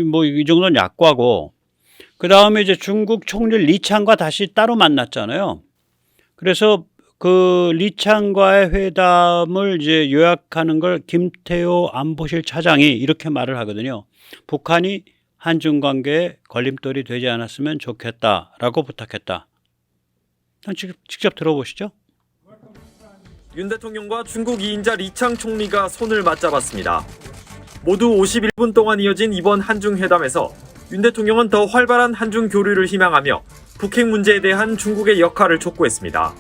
뭐 이 정도는 약과고, 그 다음에 이제 중국 총리 리창과 다시 따로 만났잖아요. 그래서 그 리창과의 회담을 이제 요약하는 걸 김태호 안보실 차장이 이렇게 말을 하거든요. 북한이 한중 관계에 걸림돌이 되지 않았으면 좋겠다라고 부탁했다. 직접 들어보시죠. 윤 대통령과 중국 2인자 리창 총리가 손을 맞잡았습니다. 모두 51분 동안 이어진 이번 한중 회담에서 윤 대통령은 더 활발한 한중 교류를 희망하며 북핵 문제에 대한 중국의 역할을 촉구했습니다.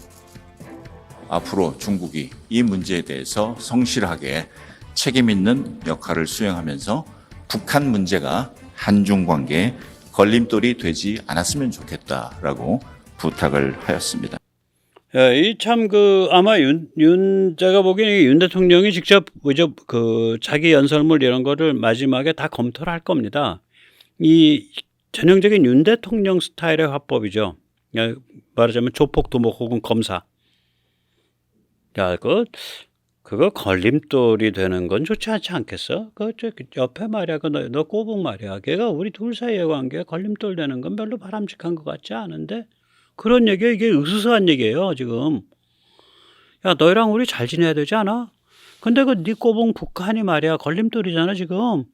앞으로 중국이 이 문제에 대해서 성실하게 책임 있는 역할을 수행하면서 북한 문제가 한중 관계에 걸림돌이 되지 않았으면 좋겠다라고 부탁을 하였습니다. 이 참 아마 제가 보기에는 윤 대통령이 직접 그 자기 연설문 이런 거를 마지막에 다 검토를 할 겁니다. 이 전형적인 윤 대통령 스타일의 화법이죠. 말하자면 조폭두목 혹은 검사. 야, 그거 걸림돌이 되는 건 좋지 않지 않겠어? 저 옆에 말이야, 너 꼬북 말이야. 걔가 우리 둘 사이의 관계에 걸림돌 되는 건 별로 바람직한 것 같지 않은데? 그런 얘기야. 이게 으스스한 얘기예요, 지금. 야, 너희랑 우리 잘 지내야 되지 않아? 근데 네 꼬봉 북한이 말이야, 걸림돌이잖아, 지금.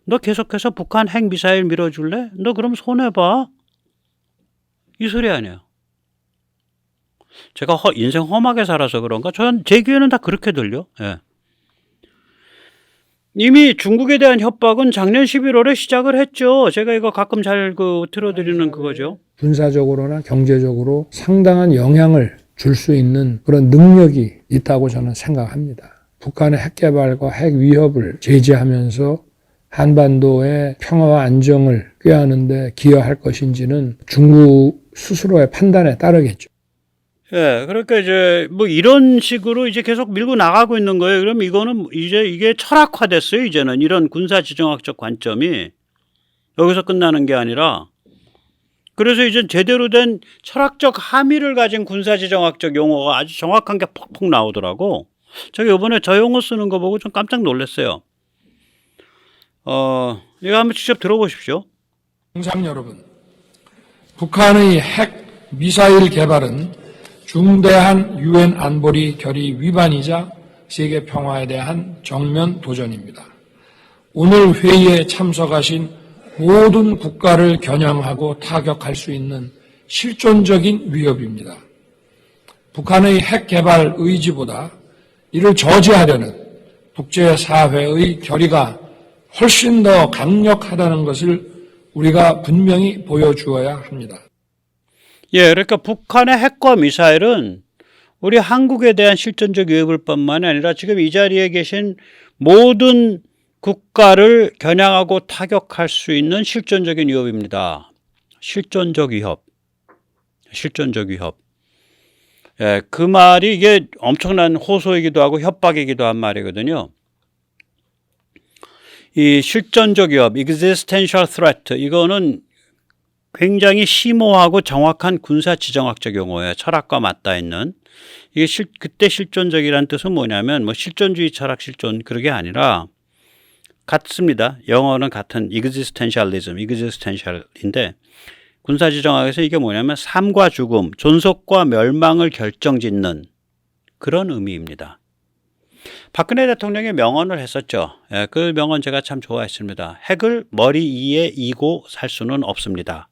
너 계속해서 북한 핵미사일 밀어줄래? 너 그럼 손해봐. 이 소리 아니에요. 제가 인생 험하게 살아서 그런가? 제 귀에는 다 그렇게 들려. 예. 이미 중국에 대한 협박은 작년 11월에 시작을 했죠. 제가 이거 가끔 잘 틀어드리는 그거죠. 군사적으로나 경제적으로 상당한 영향을 줄 수 있는 그런 능력이 있다고 저는 생각합니다. 북한의 핵 개발과 핵 위협을 제지하면서 한반도의 평화와 안정을 꾀하는 데 기여할 것인지는 중국 스스로의 판단에 따르겠죠. 예, 그러니까 이제 뭐 이런 식으로 이제 계속 밀고 나가고 있는 거예요. 그럼 이거는 이제 이게 철학화됐어요. 이제는 이런 군사지정학적 관점이 여기서 끝나는 게 아니라, 그래서 이제 제대로 된 철학적 함의를 가진 군사지정학적 용어가 아주 정확한 게 퍽퍽 나오더라고. 제가 이번에 저 용어 쓰는 거 보고 좀 깜짝 놀랐어요. 이거 한번 직접 들어보십시오. 동상 여러분, 북한의 핵 미사일 개발은 중대한 유엔 안보리 결의 위반이자 세계 평화에 대한 정면 도전입니다. 오늘 회의에 참석하신 모든 국가를 겨냥하고 타격할 수 있는 실존적인 위협입니다. 북한의 핵 개발 의지보다 이를 저지하려는 국제사회의 결의가 훨씬 더 강력하다는 것을 우리가 분명히 보여주어야 합니다. 예, 그러니까 북한의 핵과 미사일은 우리 한국에 대한 실전적 위협일 뿐만 아니라 지금 이 자리에 계신 모든 국가를 겨냥하고 타격할 수 있는 실전적인 위협입니다. 실전적 위협. 실전적 위협. 예, 그 말이 이게 엄청난 호소이기도 하고 협박이기도 한 말이거든요. 이 실전적 위협, existential threat, 이거는 굉장히 심오하고 정확한 군사지정학적 용어예요. 철학과 맞닿아 있는. 이게 그때 실존적이라는 뜻은 뭐냐면, 뭐 실존주의 철학 실존, 그게 아니라 같습니다. 영어는 같은 existentialism, existential인데, 군사지정학에서 이게 뭐냐면 삶과 죽음, 존속과 멸망을 결정짓는 그런 의미입니다. 박근혜 대통령이 명언을 했었죠. 예, 그 명언 제가 참 좋아했습니다. 핵을 머리 위에 이고 살 수는 없습니다.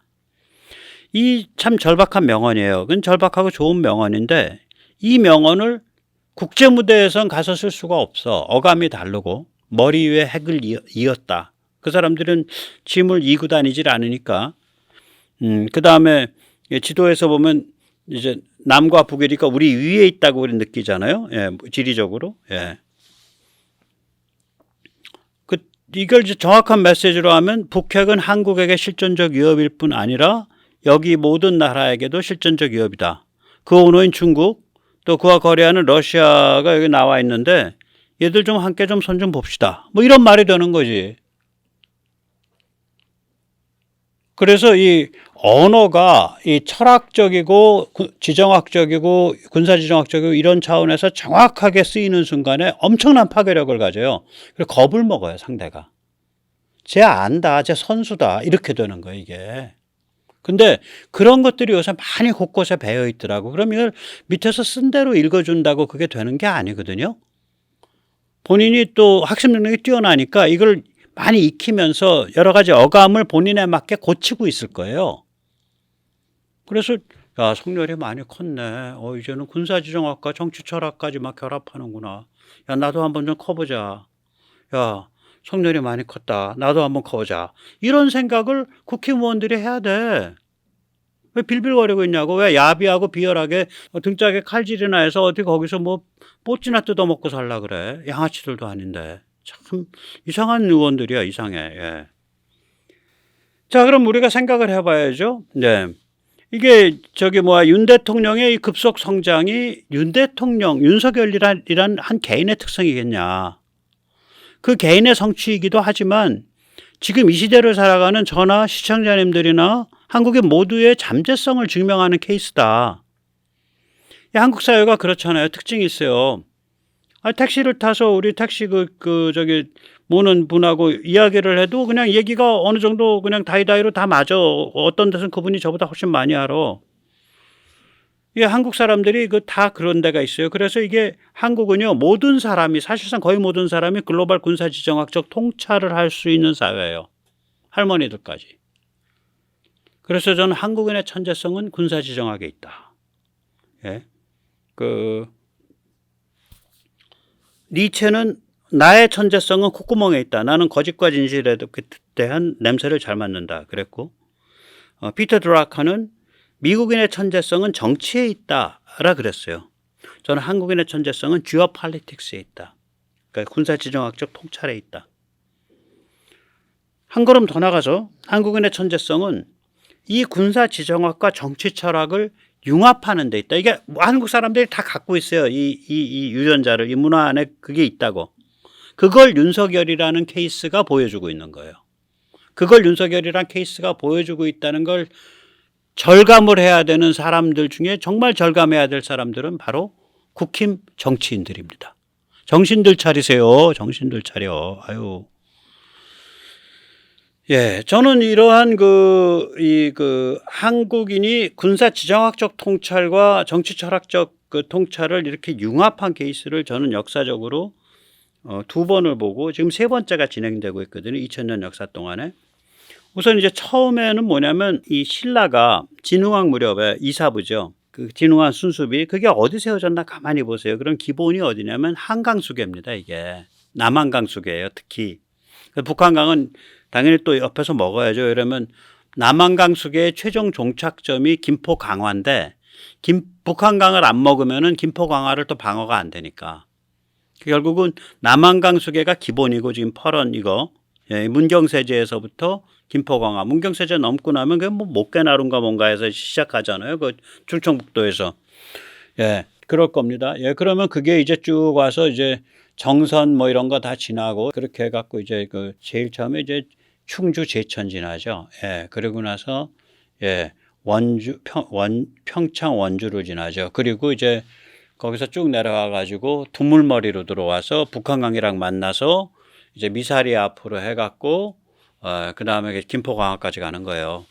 이 참 절박한 명언이에요. 그건 절박하고 좋은 명언인데, 이 명언을 국제무대에선 가서 쓸 수가 없어. 어감이 다르고 머리 위에 핵을 이었다. 그 사람들은 짐을 이고 다니질 않으니까. 그 다음에 지도에서 보면 이제 남과 북이니까 우리 위에 있다고 우리 느끼잖아요. 예, 지리적으로. 예. 이걸 정확한 메시지로 하면 북핵은 한국에게 실존적 위협일 뿐 아니라 여기 모든 나라에게도 실존적 위협이다. 그 언어인 중국, 또 그와 거래하는 러시아가 여기 나와 있는데 얘들 좀 함께 좀 손 좀 봅시다. 뭐 이런 말이 되는 거지. 그래서 이 언어가 이 철학적이고 지정학적이고 군사지정학적이고 이런 차원에서 정확하게 쓰이는 순간에 엄청난 파괴력을 가져요. 그래서 겁을 먹어요, 상대가. 쟤 안다, 쟤 선수다 이렇게 되는 거예요 이게. 근데 그런 것들이 요새 많이 곳곳에 배어 있더라고. 그럼 이걸 밑에서 쓴 대로 읽어준다고 그게 되는 게 아니거든요. 본인이 또 학습 능력이 뛰어나니까 이걸 많이 익히면서 여러 가지 어감을 본인에 맞게 고치고 있을 거예요. 그래서 야, 성렬이 많이 컸네. 이제는 군사지정학과 정치철학까지 막 결합하는구나. 야, 나도 한번 좀 커보자. 야, 성렬이 많이 컸다. 나도 한번 커보자. 이런 생각을 국회의원들이 해야 돼. 왜 빌빌거리고 있냐고. 왜 야비하고 비열하게 등짝에 칼질이나 해서 어디 거기서 뭐 뽀찌나 뜯어먹고 살라 그래. 양아치들도 아닌데. 참 이상한 의원들이야. 이상해. 예. 자, 그럼 우리가 생각을 해봐야죠. 네. 이게 윤 대통령의 이 급속 성장이 윤 대통령, 윤석열이란 한 개인의 특성이겠냐. 그 개인의 성취이기도 하지만 지금 이 시대를 살아가는 저나 시청자님들이나 한국의 모두의 잠재성을 증명하는 케이스다. 한국 사회가 그렇잖아요. 특징이 있어요. 택시를 타서 우리 택시 모는 분하고 이야기를 해도 그냥 얘기가 어느 정도 그냥 다이다이로 다 맞아. 어떤 데서는 그분이 저보다 훨씬 많이 알아. 이게 한국 사람들이 다 그런 데가 있어요. 그래서 이게 한국은요, 모든 사람이, 사실상 거의 모든 사람이 글로벌 군사지정학적 통찰을 할 수 있는 사회예요. 할머니들까지. 그래서 저는 한국인의 천재성은 군사지정학에 있다. 예. 니체는 나의 천재성은 콧구멍에 있다. 나는 거짓과 진실에 대한 냄새를 잘 맡는다. 그랬고, 피터 드라카는 미국인의 천재성은 정치에 있다라 그랬어요. 저는 한국인의 천재성은 지오폴리틱스에 있다. 그러니까 군사지정학적 통찰에 있다. 한 걸음 더 나가서 한국인의 천재성은 이 군사지정학과 정치철학을 융합하는 데 있다. 이게 한국 사람들이 다 갖고 있어요. 이 유전자를, 이 문화 안에 그게 있다고. 그걸 윤석열이라는 케이스가 보여주고 있는 거예요. 그걸 윤석열이라는 케이스가 보여주고 있다는 걸 절감을 해야 되는 사람들 중에 정말 절감해야 될 사람들은 바로 국힘 정치인들입니다. 정신들 차리세요. 정신들 차려. 아유. 예, 저는 이러한 한국인이 군사지정학적 통찰과 정치철학적 통찰을 이렇게 융합한 케이스를 저는 역사적으로 2번을 보고 지금 3번째가 진행되고 있거든요. 2000년 역사 동안에. 우선 이제 처음에는 뭐냐면 이 신라가 진흥왕 무렵에 이사부죠. 그 진흥왕 순수비 그게 어디 세워졌나 가만히 보세요. 그럼 기본이 어디냐면 한강수계입니다. 이게 남한강수계예요. 특히 북한강은 당연히 또 옆에서 먹어야죠. 이러면 남한강수계의 최종 종착점이 김포 강화인데 북한강을 안 먹으면은 김포 강화를 또 방어가 안 되니까 결국은 남한강수계가 기본이고 지금 퍼런 이거 문경세제에서부터 김포강화, 문경세제 넘고 나면 그게 뭐 목계나룬가 뭔가에서 시작하잖아요. 그 충청북도에서. 예, 그럴 겁니다. 예, 그러면 그게 이제 쭉 와서 이제 정선 뭐 이런 거 다 지나고 그렇게 해갖고 이제 제일 처음에 이제 충주 제천 지나죠. 예, 그리고 나서 예, 평창 원주를 지나죠. 그리고 이제 거기서 쭉 내려와 가지고 두물머리로 들어와서 북한강이랑 만나서 이제 미사리 앞으로 해갖고 그 다음에 김포강화까지 가는 거예요.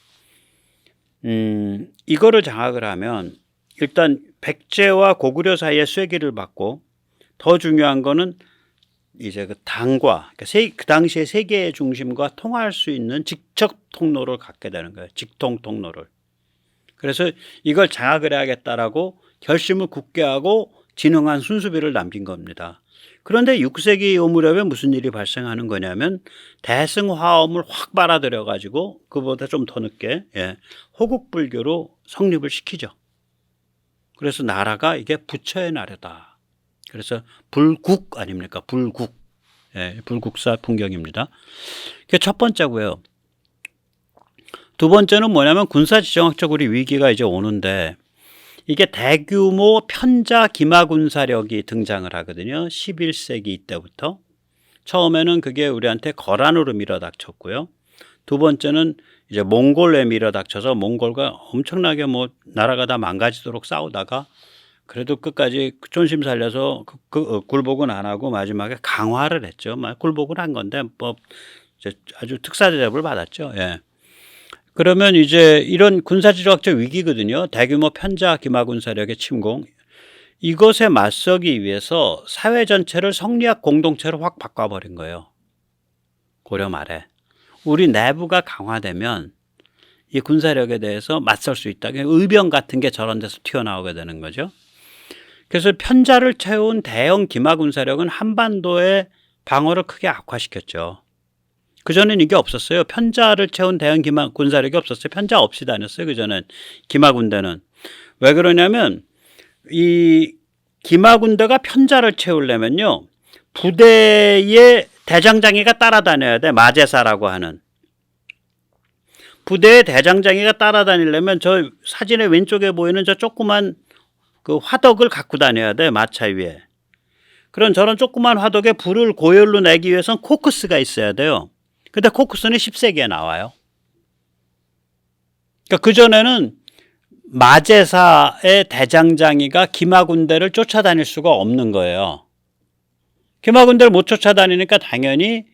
이거를 장악을 하면 일단 백제와 고구려 사이의 쐐기를 받고 더 중요한 거는 이제 그 당과 그 당시의 세계의 중심과 통할 수 있는 직접 통로를 갖게 되는 거예요. 직통 통로를. 그래서 이걸 장악을 해야겠다라고 결심을 굳게 하고 진흥한 순수비를 남긴 겁니다. 그런데 6세기 요 무렵에 무슨 일이 발생하는 거냐면 대승화엄을 확 빨아들여 가지고 그보다 좀 더 늦게 호국불교로 성립을 시키죠. 그래서 나라가 이게 부처의 나라다. 그래서 불국 아닙니까? 불국. 예, 불국사 풍경입니다. 그게 첫 번째고요. 두 번째는 뭐냐면 군사지정학적 우리 위기가 이제 오는데 이게 대규모 편자 기마군사력이 등장을 하거든요. 11세기 이때부터. 처음에는 그게 우리한테 거란으로 밀어닥쳤고요. 두 번째는 이제 몽골에 밀어닥쳐서 몽골과 엄청나게 뭐 나라가 다 망가지도록 싸우다가 그래도 끝까지 쫀심 살려서 굴복은 안 하고 마지막에 강화를 했죠. 굴복을 한 건데 뭐 아주 특사 대접을 받았죠. 예. 그러면 이제 이런 군사지정학적 위기거든요. 대규모 편자 기마 군사력의 침공. 이것에 맞서기 위해서 사회 전체를 성리학 공동체로 확 바꿔버린 거예요. 고려 말에. 우리 내부가 강화되면 이 군사력에 대해서 맞설 수 있다. 의병 같은 게 저런 데서 튀어나오게 되는 거죠. 그래서 편자를 채운 대형 기마 군사력은 한반도의 방어를 크게 악화시켰죠. 그전엔 이게 없었어요. 편자를 채운 대형 기마 군사력이 없었어요. 편자 없이 다녔어요. 그전엔 기마 군대는. 왜 그러냐면 이 기마 군대가 편자를 채우려면요. 부대의 대장장이가 따라다녀야 돼. 마제사라고 하는. 부대의 대장장이가 따라다니려면 저 사진의 왼쪽에 보이는 저 조그만 그 화덕을 갖고 다녀야 돼. 마차 위에. 그런 저런 조그만 화덕에 불을 고열로 내기 위해서는 코크스가 있어야 돼요. 근데 코크스는 10세기에 나와요. 그러니까 그전에는 마제사의 대장장이가 기마 군대를 쫓아다닐 수가 없는 거예요. 기마 군대를 못 쫓아다니니까 당연히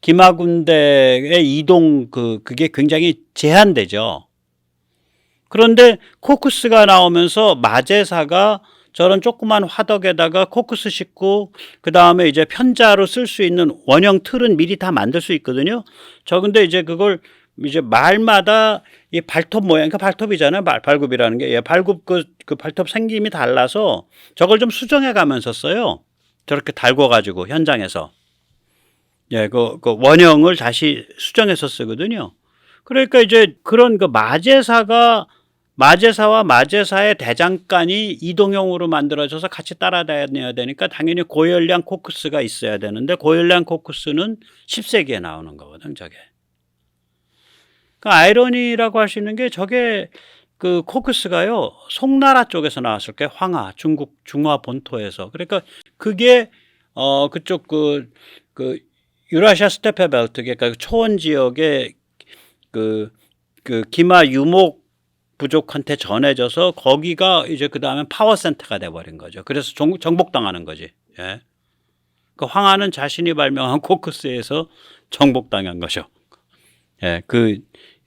기마 군대의 이동 그게 굉장히 제한되죠. 그런데 코크스가 나오면서 마제사가 저런 조그만 화덕에다가 코크스 싣고 그 다음에 이제 편자로 쓸 수 있는 원형 틀은 미리 다 만들 수 있거든요. 저 근데 이제 그걸 이제 말마다 이 발톱 모양, 그러니까 발톱이잖아요. 발굽이라는 게. 예, 발굽 그 발톱 생김이 달라서 저걸 좀 수정해 가면서 써요. 저렇게 달궈가지고 현장에서. 예, 그 원형을 다시 수정해서 쓰거든요. 그러니까 이제 그런 그 마제사와 마제사의 대장간이 이동형으로 만들어져서 같이 따라다녀야 되니까 당연히 고열량 코크스가 있어야 되는데 고열량 코크스는 10세기에 나오는 거거든, 저게. 그 아이러니라고 할 수 있는 게 저게 그 코크스가요, 송나라 쪽에서 나왔을 거예요. 황하, 중국 중화 본토에서. 그러니까 그게 그쪽 그 유라시아 스테페 벨트, 그러니까 초원 지역의 그 기마 유목 부족한테 전해져서 거기가 이제 그 다음에 파워 센터가 돼버린 거죠. 그래서 정복당하는 거지. 예. 그 황하는 자신이 발명한 코크스에서 정복당한 거죠. 예,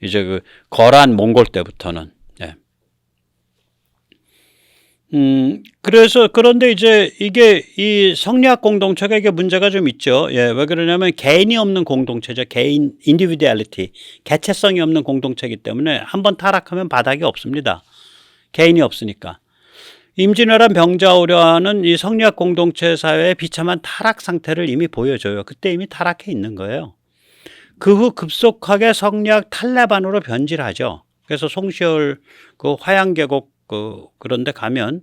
이제 거란 몽골 때부터는. 예. 그런데 이제 이게 이 성리학 공동체가 이게 문제가 좀 있죠. 예, 왜 그러냐면 개인이 없는 공동체죠. 인디비듀얼리티. 개체성이 없는 공동체이기 때문에 한번 타락하면 바닥이 없습니다. 개인이 없으니까. 임진왜란 병자호련은 이 성리학 공동체 사회의 비참한 타락 상태를 이미 보여줘요. 그때 이미 타락해 있는 거예요. 그 후 급속하게 성리학 탈레반으로 변질하죠. 그래서 송시열 그 화양계곡 그런데 가면,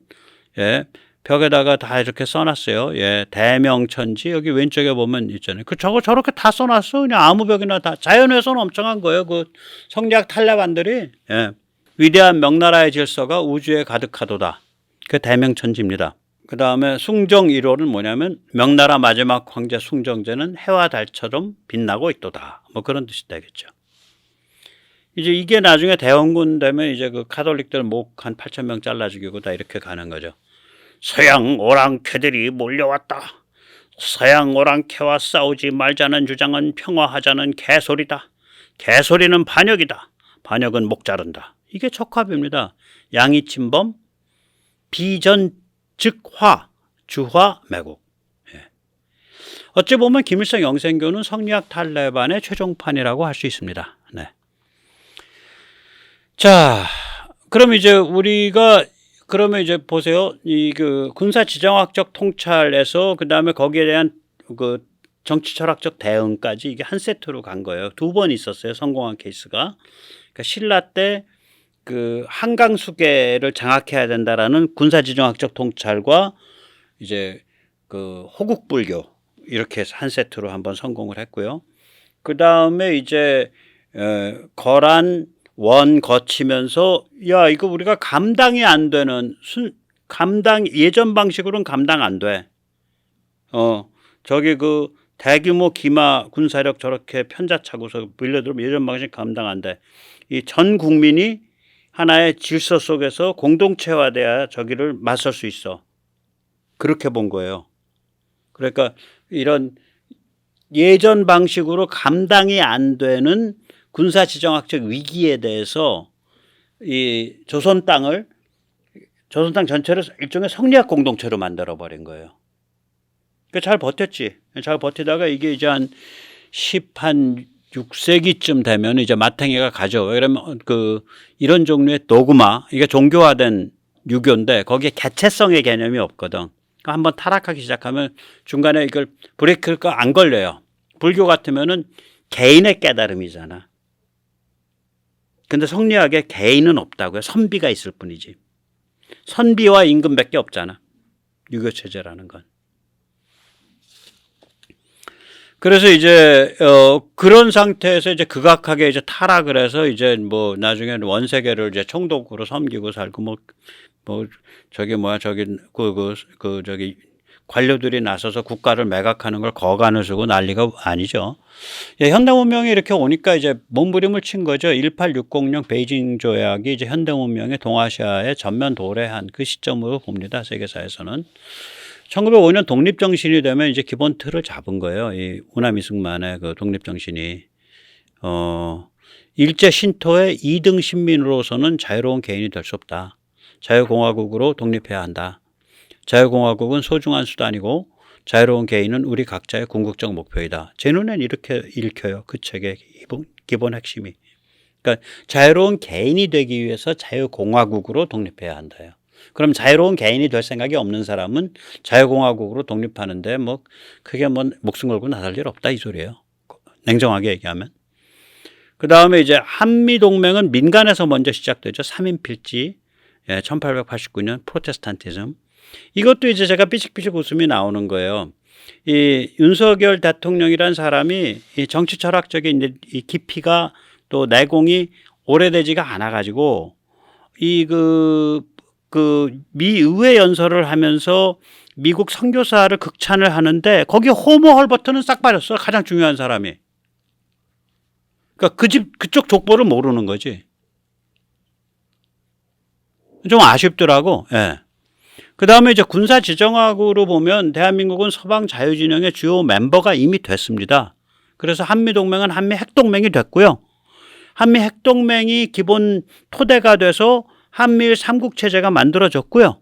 예, 벽에다가 다 이렇게 써놨어요. 예, 대명천지 여기 왼쪽에 보면 있잖아요. 저렇게 다 써놨어. 그냥 아무 벽이나 다. 자연훼손 엄청 한 거예요. 그 성리학 탈레반들이. 예, 위대한 명나라의 질서가 우주에 가득하도다. 그 대명천지입니다. 그 다음에 숭정 1호는 뭐냐면 명나라 마지막 황제 숭정제는 해와 달처럼 빛나고 있도다. 뭐 그런 뜻이 되겠죠. 이제 이게 나중에 대원군 되면 이제 그 카톨릭들 목 한 8,000명 잘라 죽이고 다 이렇게 가는 거죠. 서양 오랑캐들이 몰려왔다. 서양 오랑캐와 싸우지 말자는 주장은 평화하자는 개소리다. 개소리는 반역이다. 반역은 목 자른다. 이게 척합입니다. 양이침범, 비전 즉화, 주화, 매국. 예. 어찌 보면 김일성 영생교는 성리학 탈레반의 최종판이라고 할 수 있습니다. 네. 자, 그럼 이제 그러면 이제 보세요. 군사 지정학적 통찰에서 그 다음에 거기에 대한 그 정치 철학적 대응까지 이게 한 세트로 간 거예요. 2번 있었어요. 성공한 케이스가. 그러니까 신라 때 그 한강 수계를 장악해야 된다라는 군사 지정학적 통찰과 이제 그 호국불교 이렇게 해서 한 세트로 한번 성공을 했고요. 그 다음에 이제 거란 원 거치면서 야 이거 우리가 감당이 안 되는 예전 방식으로는 감당 안 돼. 저기 그 대규모 기마 군사력 저렇게 편자차고서 밀려들면 예전 방식 감당 안 돼. 이 전 국민이 하나의 질서 속에서 공동체화돼야 저기를 맞설 수 있어. 그렇게 본 거예요. 그러니까 이런 예전 방식으로 감당이 안 되는 군사지정학적 위기에 대해서 이 조선 땅 전체를 일종의 성리학 공동체로 만들어버린 거예요. 그러니까 잘 버텼지. 잘 버티다가 이게 이제 한 6세기쯤 되면 이제 마탱이가 가죠. 왜냐면 이런 종류의 도그마, 이게 종교화된 유교인데 거기에 개체성의 개념이 없거든. 그러니까 한번 타락하기 시작하면 중간에 이걸 브레이크가 안 걸려요. 불교 같으면은 개인의 깨달음이잖아. 근데 성리학에 개인은 없다고요. 선비가 있을 뿐이지. 선비와 임금밖에 없잖아. 유교 체제라는 건. 그래서 이제 그런 상태에서 이제 극악하게 이제 타락을 해서 이제 뭐 나중에 원세계를 이제 총독으로 섬기고 살고 저기 관료들이 나서서 국가를 매각하는 걸 거간을 쓰고 난리가 아니죠. 예, 현대문명이 이렇게 오니까 이제 몸부림을 친 거죠. 1860년 베이징 조약이 이제 현대문명의 동아시아에 전면 도래한 그 시점으로 봅니다. 세계사에서는. 1905년 독립정신이 되면 이제 기본 틀을 잡은 거예요. 이 우나미승만의 그 독립정신이. 일제 신토의 2등 신민으로서는 자유로운 개인이 될 수 없다. 자유공화국으로 독립해야 한다. 자유공화국은 소중한 수단이고 자유로운 개인은 우리 각자의 궁극적 목표이다. 제 눈엔 이렇게 읽혀요. 그 책의 기본 핵심이. 그러니까 자유로운 개인이 되기 위해서 자유공화국으로 독립해야 한다요. 그럼 자유로운 개인이 될 생각이 없는 사람은 자유공화국으로 독립하는데 뭐 크게 뭐 목숨 걸고 나설 일 없다 이 소리예요. 냉정하게 얘기하면. 그 다음에 이제 한미동맹은 민간에서 먼저 시작되죠. 3인 필지. 1889년 프로테스탄티즘. 이것도 이제 제가 삐직삐직 웃음이 나오는 거예요. 이 윤석열 대통령이란 사람이 이 정치 철학적인 이 깊이가 또 내공이 오래되지가 않아가지고 미 의회 연설을 하면서 미국 선교사를 극찬을 하는데 거기에 호모 헐버트는 싹 빠졌어. 가장 중요한 사람이. 그러니까 그쪽 족보를 모르는 거지. 좀 아쉽더라고. 예. 그 다음에 이제 군사지정학으로 보면 대한민국은 서방 자유진영의 주요 멤버가 이미 됐습니다. 그래서 한미동맹은 한미핵동맹이 됐고요. 한미핵동맹이 기본 토대가 돼서 한미일 삼국체제가 만들어졌고요.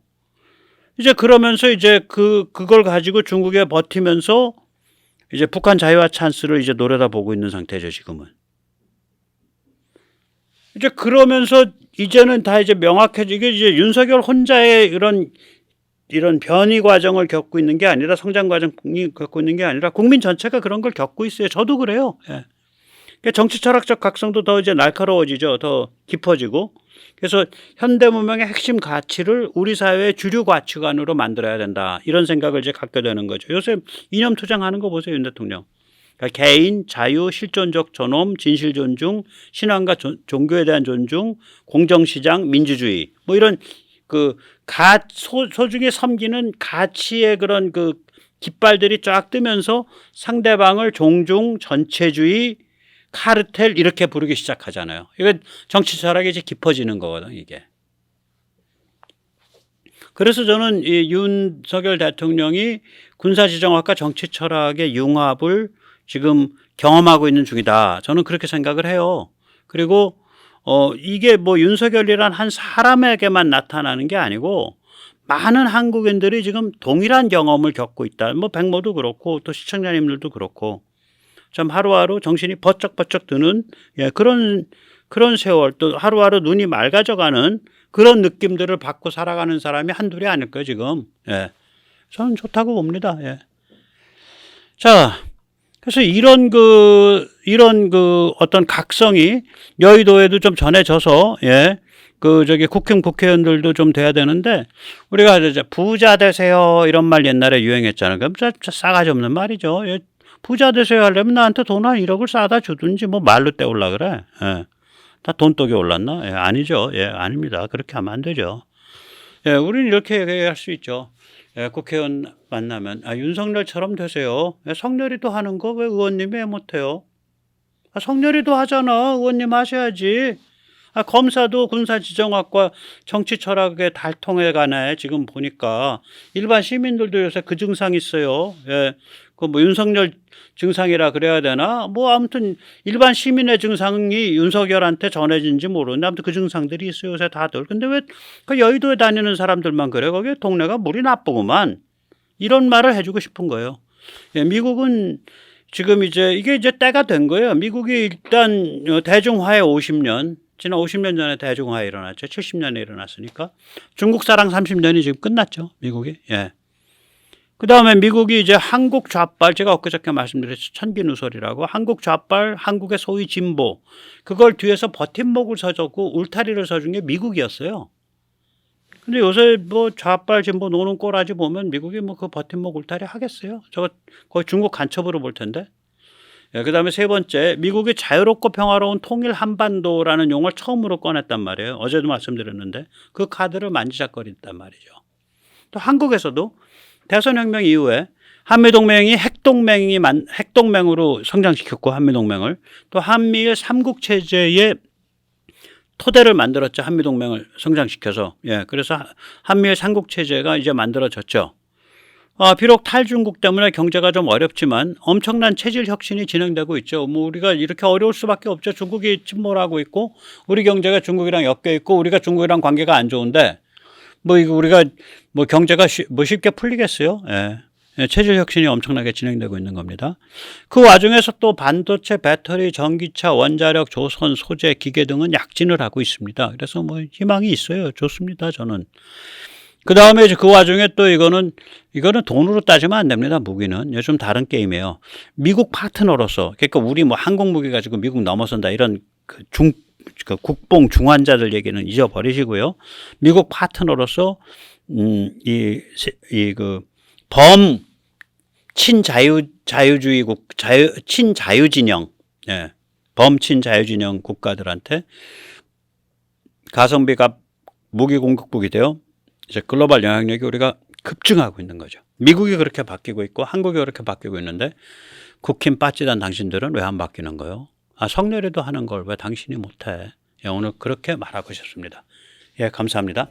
이제 그러면서 이제 그걸 가지고 중국에 버티면서 이제 북한 자유화 찬스를 이제 노려다보고 있는 상태죠, 지금은. 이제 그러면서 이제는 다 이제 명확해지게 이제 윤석열 혼자의 이런 변이 과정을 겪고 있는 게 아니라 성장 과정이 겪고 있는 게 아니라 국민 전체가 그런 걸 겪고 있어요. 저도 그래요. 예. 그러니까 정치 철학적 각성도 더 이제 날카로워지죠. 더 깊어지고. 그래서 현대문명의 핵심 가치를 우리 사회의 주류 가치관으로 만들어야 된다. 이런 생각을 이제 갖게 되는 거죠. 요새 이념 투쟁하는 거 보세요, 윤 대통령. 그러니까 개인, 자유, 실존적 존엄, 진실 존중, 신앙과 종교에 대한 존중, 공정시장, 민주주의. 뭐 이런 소중히 섬기는 가치의 그런 깃발들이 쫙 뜨면서 상대방을 종중, 전체주의, 카르텔 이렇게 부르기 시작하잖아요. 이거 정치 철학이 이제 깊어지는 거거든, 이게. 그래서 저는 이 윤석열 대통령이 군사지정학과 정치 철학의 융합을 지금 경험하고 있는 중이다. 저는 그렇게 생각을 해요. 그리고 이게 뭐 윤석열이란 한 사람에게만 나타나는 게 아니고 많은 한국인들이 지금 동일한 경험을 겪고 있다. 뭐 백모도 그렇고 또 시청자님들도 그렇고 참 하루하루 정신이 버쩍버쩍 드는 그런 세월 또 하루하루 눈이 맑아져가는 그런 느낌들을 받고 살아가는 사람이 한둘이 아닐 거예요, 지금. 예. 저는 좋다고 봅니다. 예. 자, 그래서 이런 어떤 각성이 여의도에도 좀 전해져서, 국회의원들도 좀 돼야 되는데, 우리가 이제 부자 되세요. 이런 말 옛날에 유행했잖아요. 그럼 싸가지 없는 말이죠. 예. 부자 되세요 하려면 나한테 돈 한 1억을 싸다 주든지 뭐 말로 때울라 그래. 예. 다 돈독이 올랐나? 예, 아니죠. 예, 아닙니다. 그렇게 하면 안 되죠. 예, 우리는 이렇게 얘기할 수 있죠. 예, 국회의원 만나면 윤석열처럼 되세요. 예, 성렬이도 하는 거 왜 의원님이 왜 못해요? 성렬이도 하잖아. 의원님 하셔야지. 검사도 군사지정학과 정치철학의 달통에 관해 지금 보니까 일반 시민들도 요새 그 증상 있어요. 예, 그 뭐 윤석열 증상이라 그래야 되나? 뭐 아무튼 일반 시민의 증상이 윤석열한테 전해진지 모르는데 아무튼 그 증상들이 있어요 요새 다들. 근데 왜 그 여의도에 다니는 사람들만 그래? 거기 동네가 물이 나쁘구만. 이런 말을 해주고 싶은 거예요. 예, 미국은 지금 이게 이제 때가 된 거예요. 미국이 일단 대중화해 50년, 지난 50년 전에 대중화해 일어났죠. 70년에 일어났으니까. 중국 사랑 30년이 지금 끝났죠. 미국이. 예. 그 다음에 미국이 이제 한국 좌빨, 제가 엊그저께 말씀드렸죠. 천기누설이라고. 한국 좌빨, 한국의 소위 진보. 그걸 뒤에서 버팀목을 서주고 울타리를 서준 게 미국이었어요. 근데 요새 뭐 좌빨 진보 노는 꼬라지 보면 미국이 뭐 그 버팀목 울타리 하겠어요? 저거 거의 중국 간첩으로 볼 텐데. 예, 그 다음에 세 번째, 미국이 자유롭고 평화로운 통일 한반도라는 용어를 처음으로 꺼냈단 말이에요. 어제도 말씀드렸는데 그 카드를 만지작거린단 말이죠. 또 한국에서도 대선혁명 이후에 한미동맹이 핵동맹으로 성장시켰고 한미동맹을 또 한미일 삼국체제의 토대를 만들었죠. 한미동맹을 성장시켜서. 예, 그래서 한미일 삼국체제가 이제 만들어졌죠. 비록 탈중국 때문에 경제가 좀 어렵지만 엄청난 체질 혁신이 진행되고 있죠. 뭐 우리가 이렇게 어려울 수밖에 없죠. 중국이 침몰하고 있고 우리 경제가 중국이랑 엮여 있고 우리가 중국이랑 관계가 안 좋은데 뭐 이거 우리가 뭐 경제가 쉽게 풀리겠어요? 예. 예, 체질 혁신이 엄청나게 진행되고 있는 겁니다. 그 와중에서 또 반도체, 배터리, 전기차, 원자력, 조선, 소재, 기계 등은 약진을 하고 있습니다. 그래서 뭐 희망이 있어요. 좋습니다. 저는. 그 다음에 그 와중에 또 이거는 돈으로 따지면 안 됩니다. 무기는. 요즘 다른 게임이에요. 미국 파트너로서, 그러니까 우리 뭐 항공무기 가지고 미국 넘어선다 이런 그 국뽕 중환자들 얘기는 잊어버리시고요. 미국 파트너로서, 친자유진영, 예, 범친자유진영 국가들한테 가성비가 무기 공급국이 되어 이제 글로벌 영향력이 우리가 급증하고 있는 거죠. 미국이 그렇게 바뀌고 있고 한국이 그렇게 바뀌고 있는데 국힘 빠지단 당신들은 왜 안 바뀌는 거요? 성렬이도 하는 걸 왜 당신이 못해? 예, 오늘 그렇게 말하고 싶습니다. 예, 감사합니다.